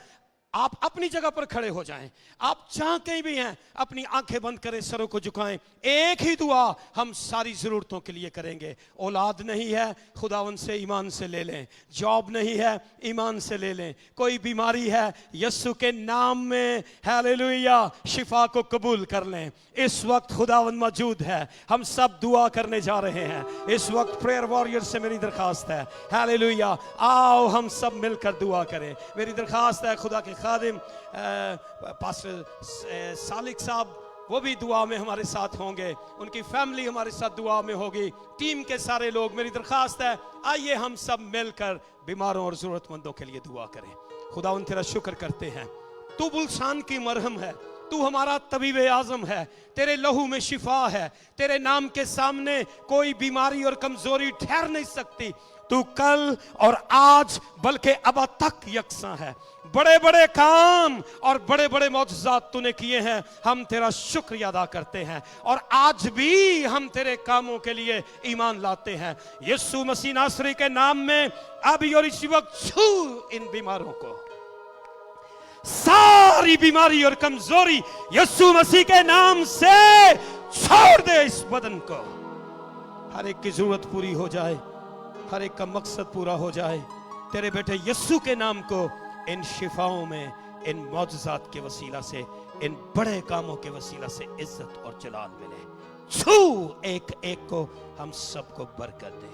आप अपनी जगह पर खड़े हो जाएं। आप जहां कहीं भी हैं, अपनी आंखें बंद करें, सरों को झुकाएं। एक ही दुआ हम सारी ज़रूरतों के लिए करेंगे। औलाद नहीं है, खुदावन से ईमान से ले लें। जॉब नहीं है, ईमान से ले लें। कोई बीमारी है, यस्सु के नाम में हालेलुया शिफा को कबूल कर लें। इस वक्त खुदावन मौजूद है, हम सब दुआ करने जा रहे हैं। इस वक्त प्रेयर वॉरियर से मेरी दरखास्त है, हालेलुया आओ हम सब मिलकर दुआ करें। मेरी दरखास्त है खुदा के खादिम पास्टर सालिक साहब, वो भी दुआ में हमारे साथ होंगे, उनकी फैमिली हमारे साथ दुआ में होगी, टीम के सारे लोग। मेरी दरखास्त है, आइए हम सब मिलकर बीमारों और ज़रूरतमंदों के लिए दुआ करें। खुदावन तेरा शुक्र करते हैं, तू बुलसान की मरहम है, तू हमारा तबीब आज़म है, तेरे लहू में शिफा है, तेरे नाम के सामने कोई बीमारी और कमजोरी ठहर नहीं सकती। तू कल और आज बल्कि अब तक यकसा है। बड़े बड़े काम और बड़े बड़े मौजज़ात तूने किए हैं, हम तेरा शुक्रिया अदा करते हैं और आज भी हम तेरे कामों के लिए ईमान लाते हैं। यीशु मसीह नासरी के नाम में अभी और इसी वक्त छू इन बीमारों को, सारी बीमारी और कमजोरी यीशु मसीह के नाम से छोड़ दे। इस बदन को हर एक की जरूरत पूरी हो जाए, हर एक का मकसद पूरा हो जाए। तेरे बेटे यीशु के नाम को इन शिफाओं में, इन मौजज़ात के वसीला से, इन बड़े कामों के वसीला से इज्जत और जलाल मिले। छू एक एक को हम सबको बरकत दे।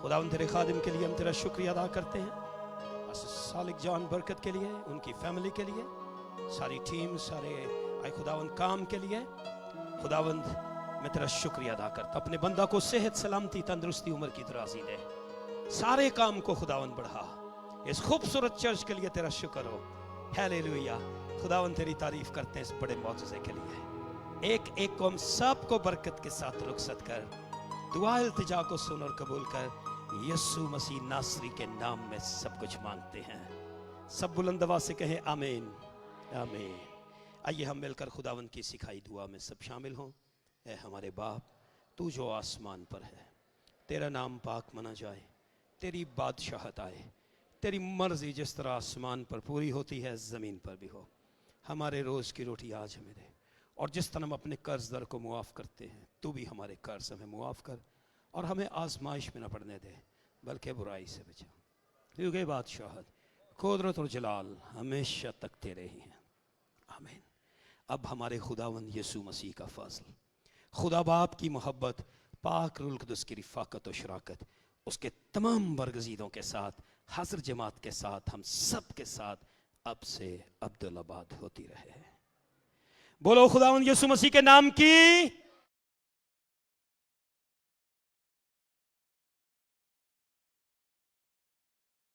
खुदावंद तेरे खादिम के लिए हम तेरा शुक्रिया अदा करते हैं, सालिक जान बरकत के लिए, उनकी फैमिली के लिए, सारी टीम, सारे आए खुदावंद काम के लिए। खुदावंद मैं तेरा शुक्रिया अदा करता, अपने बंदा को सेहत सलामती तंदुरुस्ती उम्र की दराजी दे, सारे काम को खुदावंद बढ़ा। इस खूबसूरत चर्च के लिए तेरा शुक्र हो। हालेलुया। खुदावंद तेरी तारीफ करते हैं इस बड़े मौजूज़े के लिए। एक एक को हम सबको बरकत के साथ रुखसत कर, दुआ इल्तिजा को सुन और कबूल कर। यीशु मसीह नासरी के नाम में सब कुछ मांगते हैं। सब बुलंद आवाज से कहें आमीन आमीन। आइए हम मिलकर खुदावंद की सिखाई दुआ में सब शामिल हों। ऐ हमारे बाप, तू जो आसमान पर है, तेरा नाम पाक मना जाए, तेरी बादशाहत आए, तेरी मर्जी जिस तरह आसमान पर पूरी होती है ज़मीन पर भी हो। हमारे रोज़ की रोटी आज हमें दे, और जिस तरह हम अपने कर्जदार को मुआफ़ करते हैं, तू भी हमारे कर्ज हमें मुआफ़ कर, और हमें आजमाइश में न पड़ने दे, बल्कि बुराई से बचा। क्योंकि बादशाहत, कुदरत और जलाल हमेशा तक तेरे ही हैं। आमीन। अब हमारे खुदावंद यीशु मसीह का फ़ज़ल, खुदा बाप की मोहब्बत, पाक रूह कुद्दूस की रिफ़ाक़त और शराकत, उसके तमाम बरगज़ीदों के साथ, हज़र जमात के साथ, हम सब के साथ अब से अब्दुल आबाद होती रहे। बोलो खुदावंद यीशु मसीह के नाम की